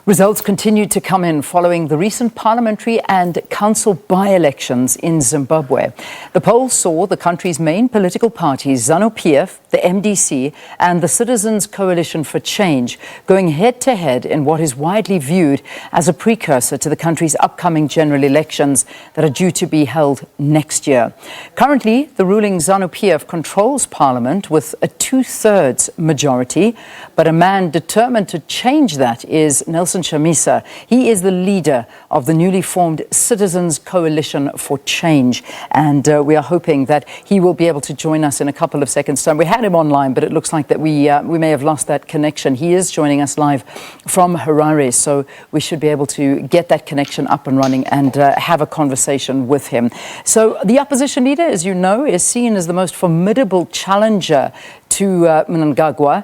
Results continued to come in following the recent Parliamentary and Council by-elections in Zimbabwe. The polls saw the country's main political parties, ZANU-PF, the MDC and the Citizens Coalition for Change, going head-to-head in what is widely viewed as a precursor to the country's upcoming general elections that are due to be held next year. Currently, the ruling ZANU-PF controls Parliament with a two-thirds majority, but a man determined to change that is Nelson Chamisa. He is the leader of the newly formed Citizens Coalition for Change, and we are hoping that he will be able to join us in a couple of seconds' time. We had him online, but it looks like that we may have lost that connection. He is joining us live from Harare, so we should be able to get that connection up and running and have a conversation with him. So the opposition leader, as you know, is seen as the most formidable challenger to Mnangagwa.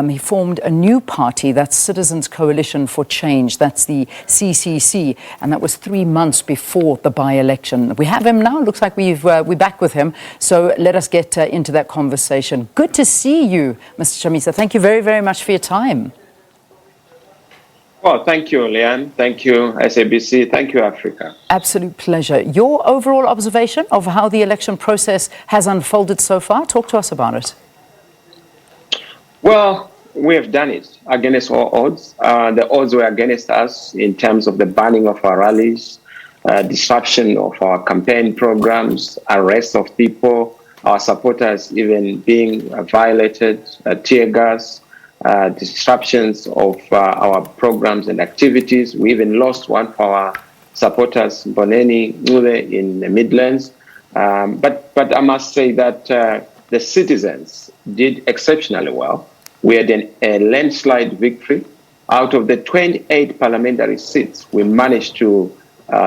He formed a new party, that's Citizens Coalition for Change, that's the CCC, and that was 3 months before the by-election. We have him now. Looks like we're back with him, so let us get into that conversation. Good to see you, Mr. Chamisa. Thank you very, very much for your time. Well, thank you, Leanne. Thank you, SABC. Thank you, Africa. Absolute pleasure. Your overall observation of how the election process has unfolded so far? Talk to us about it. Well, we have done it against all odds. The odds were against us in terms of the banning of our rallies, disruption of our campaign programs, arrest of people, our supporters even being violated, tear gas, disruptions of our programs and activities. We even lost one of our supporters, Boneni Ngule, in the Midlands. But I must say that the citizens did exceptionally well. We had a landslide victory. Out of the 28 parliamentary seats, we managed to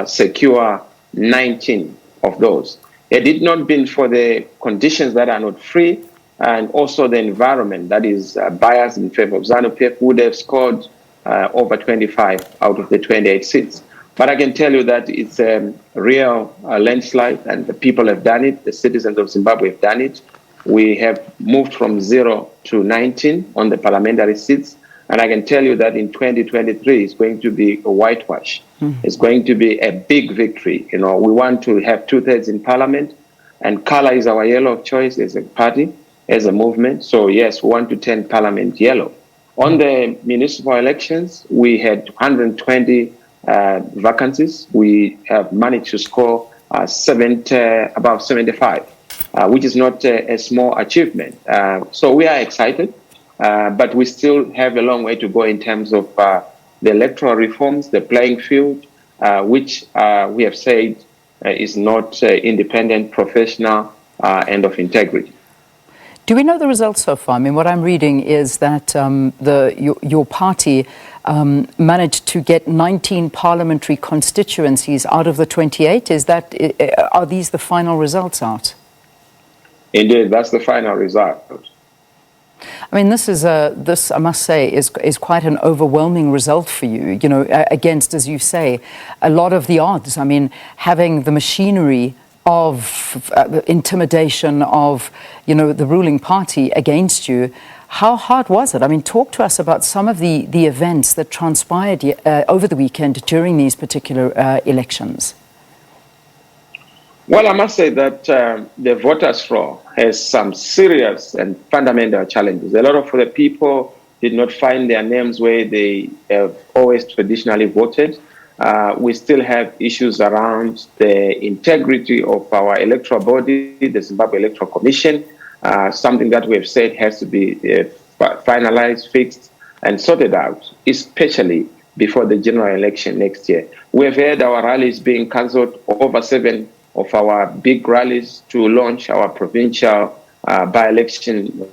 secure 19 of those. Had it not been for the conditions that are not free and also the environment that is biased in favor of ZANU-PF, would have scored over 25 out of the 28 seats. But I can tell you that it's a real landslide, and the people have done it. The citizens of Zimbabwe have done it. We have moved from 0 to 19 on the parliamentary seats. And I can tell you that in 2023, it's going to be a whitewash. It's going to be a big victory. You know, we want to have two-thirds in parliament, and color is our yellow of choice as a party, as a movement. So yes, we want to turn parliament yellow. On the municipal elections, we had 120 vacancies. We have managed to score about 75. Which is not a small achievement. So we are excited, but we still have a long way to go in terms of the electoral reforms, the playing field, which we have said is not independent, professional, and of integrity. Do we know the results so far? I mean, what I'm reading is that your party managed to get 19 parliamentary constituencies out of the 28. Are these the final results out? Indeed, that's the final result. I mean, this I must say, is quite an overwhelming result for you. You know, against, as you say, a lot of the odds. I mean, having the machinery of intimidation of, you know, the ruling party against you. How hard was it? I mean, talk to us about some of the events that transpired over the weekend during these particular elections. Well, I must say that the voters' roll has some serious and fundamental challenges. A lot of the people did not find their names where they have always traditionally voted. We still have issues around the integrity of our electoral body, the Zimbabwe Electoral Commission, something that we have said has to be finalized, fixed, and sorted out, especially before the general election next year. We have had our rallies being cancelled, over 7 of our big rallies to launch our provincial by-election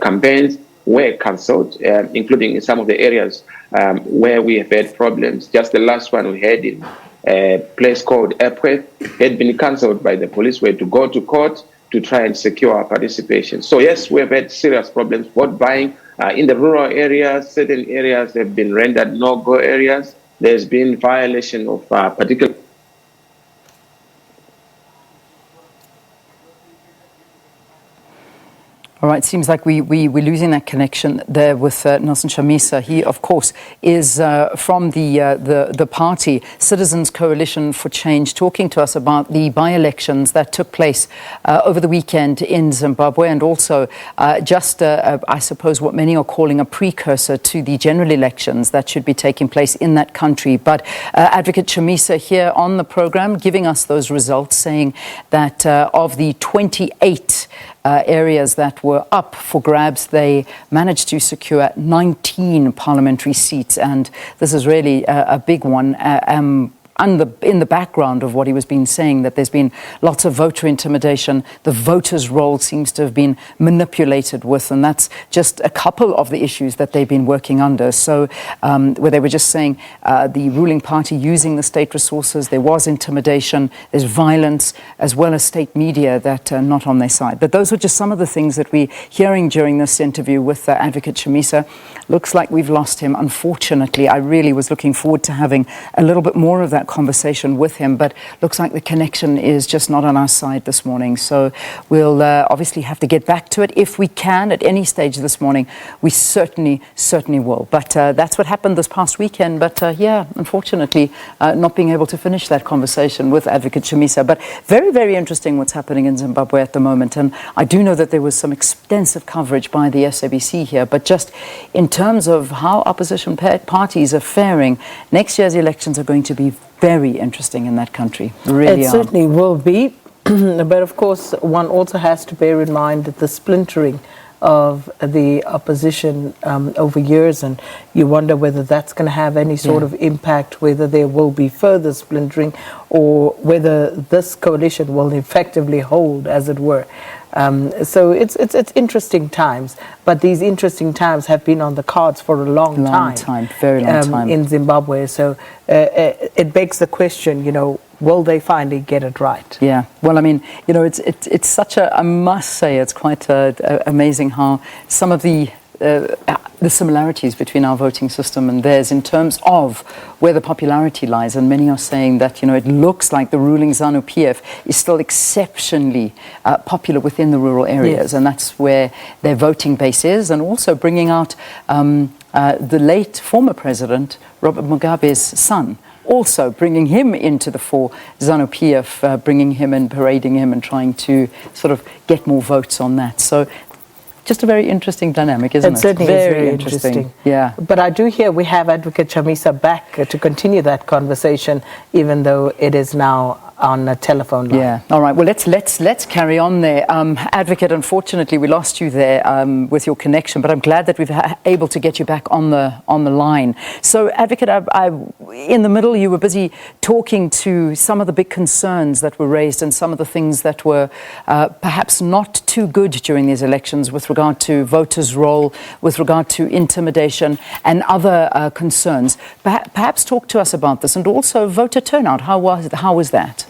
campaigns were cancelled, including in some of the areas where we have had problems. Just the last one we had in a place called Epworth had been cancelled by the police. We had to go to court to try and secure our participation. So yes, we have had serious problems, vote buying. In the rural areas, certain areas have been rendered no-go areas. There's been violation of particular All right, seems like we're losing that connection there with Nelson Chamisa. He, of course, is from the party Citizens Coalition for Change, talking to us about the by-elections that took place over the weekend in Zimbabwe, and also I suppose, what many are calling a precursor to the general elections that should be taking place in that country. But Advocate Chamisa here on the program giving us those results, saying that of the 28 areas that were up for grabs, they managed to secure 19 parliamentary seats, and this is really a big one. In the background of what he was been saying, that there's been lots of voter intimidation, the voters' roll seems to have been manipulated with, and that's just a couple of the issues that they've been working under. So where they were just saying the ruling party using the state resources, there was intimidation, there's violence, as well as state media that are not on their side. But those were just some of the things that we're hearing during this interview with Advocate Chamisa. Looks like we've lost him, unfortunately. I really was looking forward to having a little bit more of that conversation with him, but looks like the connection is just not on our side this morning. So we'll obviously have to get back to it if we can at any stage this morning. We certainly will. But that's what happened this past weekend. But yeah, unfortunately, not being able to finish that conversation with Advocate Chamisa. But very, very interesting what's happening in Zimbabwe at the moment. And I do know that there was some extensive coverage by the SABC here, but just in terms of how opposition parties are faring, next year's elections are going to be very interesting in that country. Really It certainly will be. But of course, one also has to bear in mind that the splintering of the opposition over years, and you wonder whether that's going to have any sort of impact, whether there will be further splintering, or whether this coalition will effectively hold, as it were. So it's interesting times, but these interesting times have been on the cards for a very long time in Zimbabwe. So it begs the question, will they finally get it right? Yeah. Well, I mean, it's such a, I must say, it's quite amazing how some of the similarities between our voting system and theirs in terms of where the popularity lies. And many are saying that, it looks like the ruling ZANU-PF is still exceptionally popular within the rural areas. Yes. And that's where their voting base is. And also bringing out the late former president, Robert Mugabe's son, also bringing him into the fore, ZANU-PF, bringing him and parading him and trying to sort of get more votes on that. So just a very interesting dynamic, isn't it? It certainly is very interesting. Yeah. But I do hear we have Advocate Chamisa back to continue that conversation, even though it is now on a telephone line. Yeah. All right. Well, let's carry on there. Advocate, unfortunately, we lost you there with your connection, but I'm glad that we've able to get you back on the line. So, Advocate, in the middle, you were busy talking to some of the big concerns that were raised and some of the things that were perhaps not too good during these elections with regard to voters' roll, with regard to intimidation and other concerns. Perhaps talk to us about this, and also voter turnout. How was that?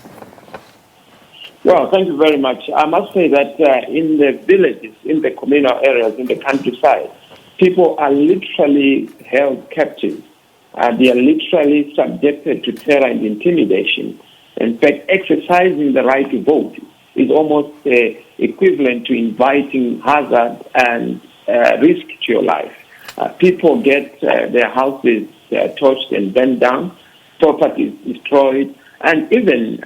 Well, thank you very much. I must say that in the villages, in the communal areas, in the countryside, people are literally held captive. They are literally subjected to terror and intimidation. In fact, exercising the right to vote is almost equivalent to inviting hazard and risk to your life. People get their houses torched and burned down, properties destroyed, and even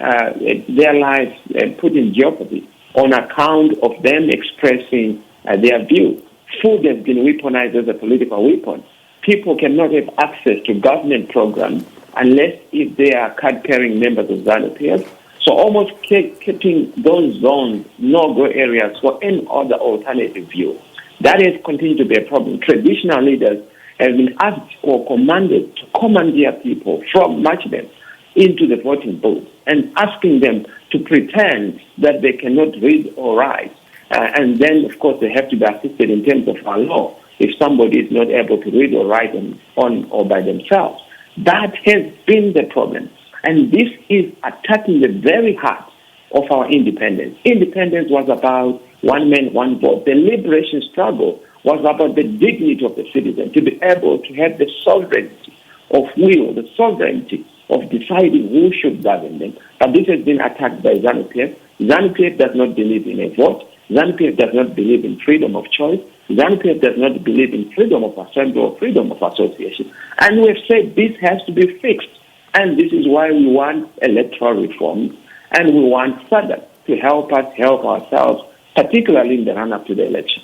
their lives put in jeopardy on account of them expressing their view. Food has been weaponized as a political weapon. People cannot have access to government programs unless if they are card-carrying members of ZANU-PF. So almost keeping those zones no-go areas for any other alternative view. That has continued to be a problem. Traditional leaders have been asked or commanded to commandeer people, march them into the voting booth and asking them to pretend that they cannot read or write. And then, of course, they have to be assisted in terms of our law if somebody is not able to read or write on or by themselves. That has been the problem. And this is attacking the very heart of our independence. Independence was about one man, one vote. The liberation struggle was about the dignity of the citizen, to be able to have the sovereignty of will, the sovereignty of deciding who should govern them. But this has been attacked by ZANU-PF. ZANU-PF does not believe in a vote. ZANU-PF does not believe in freedom of choice. ZANU-PF does not believe in freedom of assembly or freedom of association. And we've said this has to be fixed. And this is why we want electoral reforms, and we want SADC to help us help ourselves, particularly in the run-up to the election.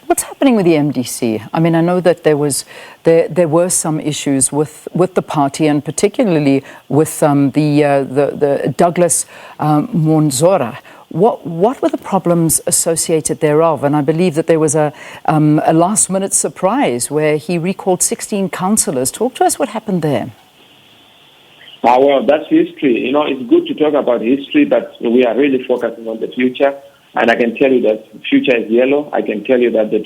What's happening with the MDC? I mean, I know that there were some issues with the party, and particularly with the Douglas Monzora. What were the problems associated thereof? And I believe that there was a last-minute surprise where he recalled 16 councillors. Talk to us what happened there. Well, that's history. You know, it's good to talk about history, but we are really focusing on the future. And I can tell you that the future is yellow. I can tell you that the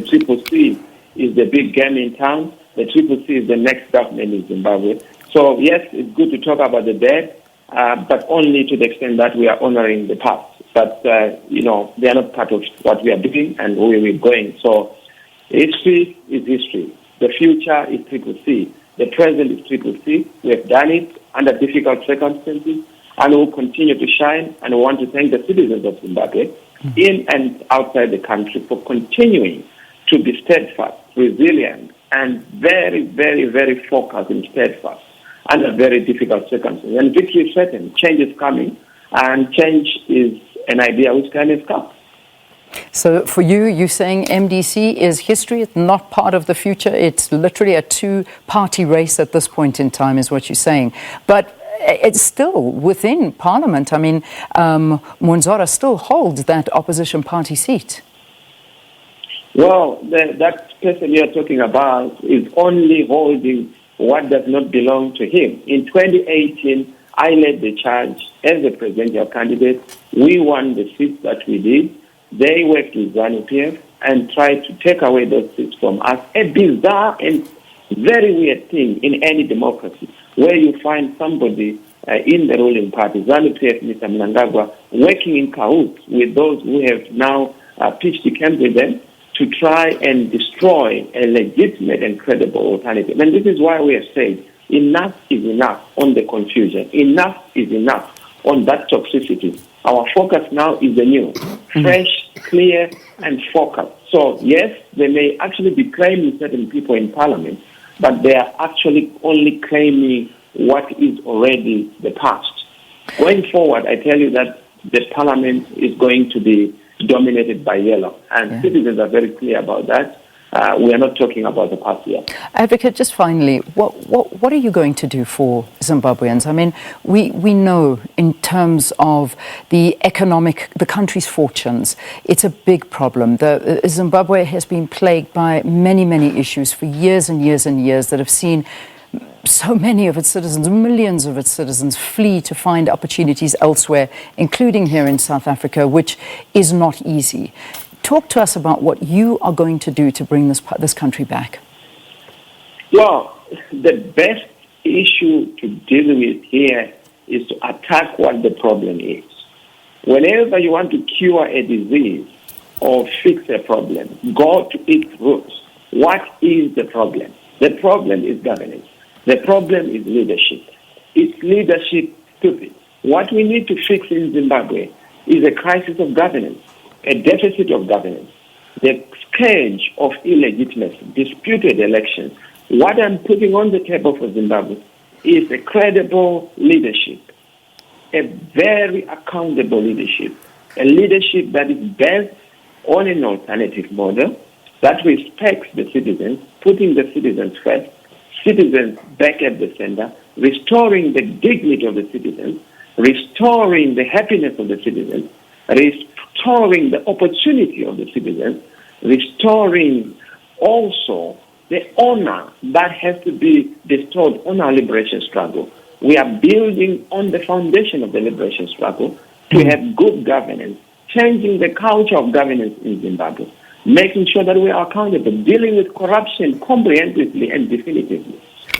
Triple C is the big game in town. The Triple C is the next government in Zimbabwe. So, yes, it's good to talk about the dead, but only to the extent that we are honoring the past. But, you know, they are not part of what we are doing and where we're going. So, history is history. The future is Triple C. The present is Triple C. We have done it under difficult circumstances, and we'll continue to shine. And we want to thank the citizens of Zimbabwe, in and outside the country, for continuing to be steadfast, resilient, and very, very, very focused and steadfast under very difficult circumstances. And victory is certain. Change is coming, and change is an idea which can come. So for you, you're saying MDC is history, it's not part of the future. It's literally a two-party race at this point in time, is what you're saying. But it's still within Parliament. I mean, Monzora still holds that opposition party seat. Well, that person you're talking about is only holding what does not belong to him. In 2018, I led the charge as a presidential candidate. We won the seats that we did. They worked with ZANU-PF and tried to take away those seats from us. A bizarre and very weird thing in any democracy, where you find somebody in the ruling party, ZANU-PF, Mr. Mnangagwa, working in cahoots with those who have now pitched the camp with them to try and destroy a legitimate and credible alternative. And this is why we have said enough is enough on the confusion. Enough is enough on that toxicity. Our focus now is the new, fresh, clear, and focused. So, yes, they may actually be claiming certain people in Parliament, but they are actually only claiming what is already the past. Going forward, I tell you that the Parliament is going to be dominated by yellow, and citizens are very clear about that. We are not talking about the past yet. Advocate, just finally, what are you going to do for Zimbabweans? I mean, we know in terms of the country's fortunes, it's a big problem. Zimbabwe has been plagued by many, many issues for years and years and years that have seen so many of its citizens, millions of its citizens, flee to find opportunities elsewhere, including here in South Africa, which is not easy. Talk to us about what you are going to do to bring this country back. Well, the best issue to deal with here is to attack what the problem is. Whenever you want to cure a disease or fix a problem, go to its roots. What is the problem? The problem is governance. The problem is leadership. It's leadership stupid. What we need to fix in Zimbabwe is a crisis of governance, a deficit of governance, the scourge of illegitimacy, disputed elections. What I'm putting on the table for Zimbabwe is a credible leadership, a very accountable leadership, a leadership that is based on an alternative model that respects the citizens, putting the citizens first, citizens back at the center, restoring the dignity of the citizens, restoring the happiness of the citizens, restoring the opportunity of the citizens, restoring also the honor that has to be bestowed on our liberation struggle. We are building on the foundation of the liberation struggle to have good governance, changing the culture of governance in Zimbabwe, making sure that we are accountable, dealing with corruption comprehensively and definitively.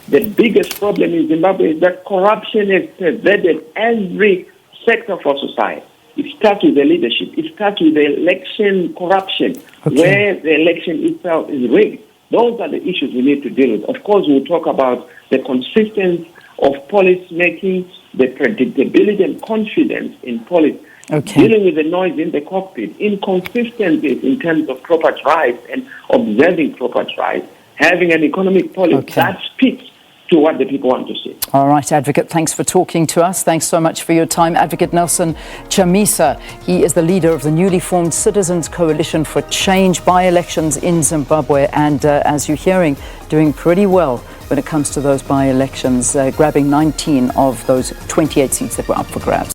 The biggest problem in Zimbabwe is that corruption has pervaded every sector of our society. It starts with the leadership. It starts with the election corruption, where the election itself is rigged. Those are the issues we need to deal with. Of course, we'll talk about the consistency of policy making, the predictability and confidence in policy, Okay. Dealing with the noise in the cockpit, inconsistencies in terms of property rights and observing property rights, having an economic policy that speaks to what the people want to see. All right, Advocate, thanks for talking to us. Thanks so much for your time. Advocate Nelson Chamisa, he is the leader of the newly formed Citizens Coalition for Change by-elections in Zimbabwe, and as you're hearing, doing pretty well when it comes to those by-elections, grabbing 19 of those 28 seats that were up for grabs.